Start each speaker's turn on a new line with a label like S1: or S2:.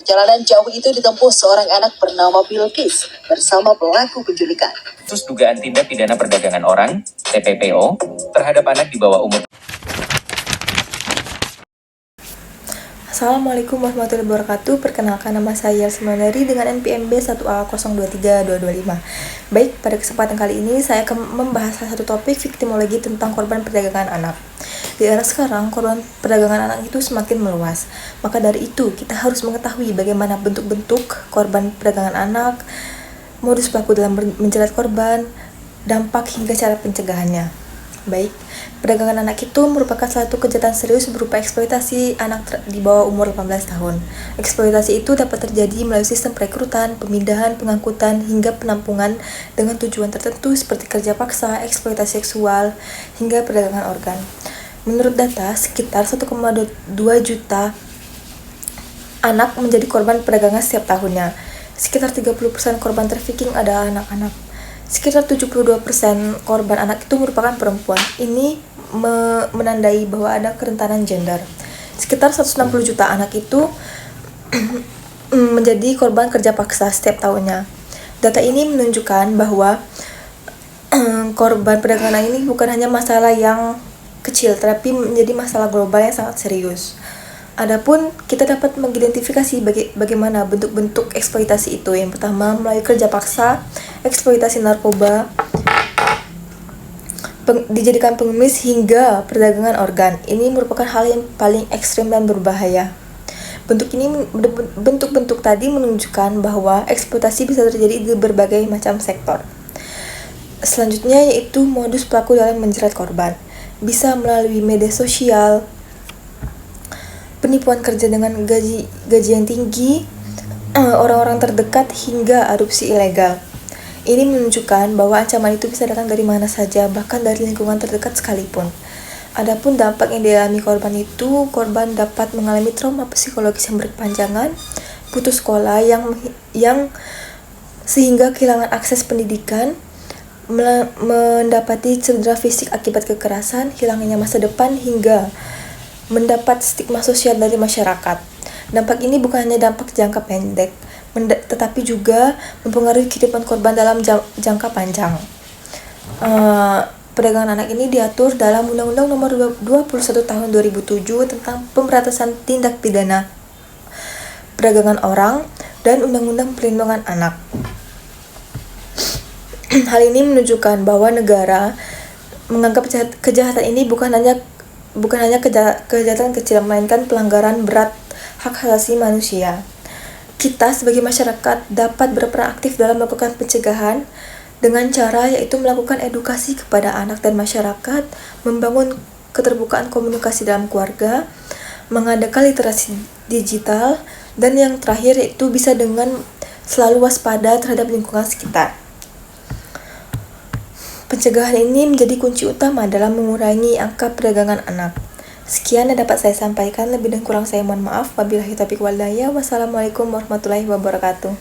S1: Perjalanan jauh itu ditempuh seorang anak bernama Bilqis bersama pelaku penculikan.
S2: Kasus dugaan tindak pidana perdagangan orang (TPPO) terhadap anak di bawah umur.
S3: Assalamualaikum warahmatullahi wabarakatuh. Perkenalkan, nama saya Yasminari dengan NPMB 1A023225. Baik, pada kesempatan kali ini saya akan membahas salah satu topik viktimologi tentang korban perdagangan anak. Di era sekarang, korban perdagangan anak itu semakin meluas. Maka dari itu, kita harus mengetahui bagaimana bentuk-bentuk korban perdagangan anak, modus pelaku dalam menjerat korban, dampak hingga cara pencegahannya. Baik, perdagangan anak itu merupakan satu kejahatan serius berupa eksploitasi anak di bawah umur 18 tahun. Eksploitasi itu dapat terjadi melalui sistem perekrutan, pemindahan, pengangkutan, hingga penampungan dengan tujuan tertentu seperti kerja paksa, eksploitasi seksual, hingga perdagangan organ. Menurut data, sekitar 1,2 juta anak menjadi korban perdagangan setiap tahunnya. Sekitar 30% korban trafficking adalah anak-anak. Sekitar 72% korban anak itu merupakan perempuan. Ini menandai bahwa ada kerentanan gender. Sekitar 160 juta anak itu menjadi korban kerja paksa setiap tahunnya. Data ini menunjukkan bahwa korban perdagangan ini bukan hanya masalah yang kecil, tapi menjadi masalah global yang sangat serius. Adapun kita dapat mengidentifikasi bagaimana bentuk-bentuk eksploitasi itu. Yang pertama, melalui kerja paksa, eksploitasi narkoba, dijadikan pengemis, hingga perdagangan organ. Ini merupakan hal yang paling ekstrim dan berbahaya. Bentuk-bentuk tadi menunjukkan bahwa eksploitasi bisa terjadi di berbagai macam sektor. Selanjutnya yaitu modus pelaku dalam menjerat korban. Bisa melalui media sosial, penipuan kerja dengan gaji yang tinggi, orang-orang terdekat, hingga adopsi ilegal. Ini menunjukkan bahwa ancaman itu bisa datang dari mana saja, bahkan dari lingkungan terdekat sekalipun. Adapun dampak yang dialami korban itu, korban dapat mengalami trauma psikologis yang berkepanjangan, putus sekolah yang sehingga kehilangan akses pendidikan, mendapati cedera fisik akibat kekerasan, hilangnya masa depan, hingga mendapat stigma sosial dari masyarakat. Dampak ini bukan hanya dampak jangka pendek, tetapi juga mempengaruhi kehidupan korban dalam jangka panjang. Perdagangan anak ini diatur dalam Undang-Undang Nomor 21 Tahun 2007 tentang Pemberantasan Tindak Pidana Perdagangan Orang dan Undang-Undang Perlindungan Anak. Hal ini menunjukkan bahwa negara menganggap kejahatan ini bukan hanya kejahatan kecil, melainkan pelanggaran berat hak asasi manusia. Kita sebagai masyarakat dapat berperan aktif dalam melakukan pencegahan dengan cara yaitu melakukan edukasi kepada anak dan masyarakat, membangun keterbukaan komunikasi dalam keluarga, mengadakan literasi digital, dan yang terakhir yaitu bisa dengan selalu waspada terhadap lingkungan sekitar. Pencegahan ini menjadi kunci utama dalam mengurangi angka perdagangan anak. Sekian yang dapat saya sampaikan, lebih dan kurang saya mohon maaf. Wabillahi taufiq wal hidayah. Wassalamualaikum warahmatullahi wabarakatuh.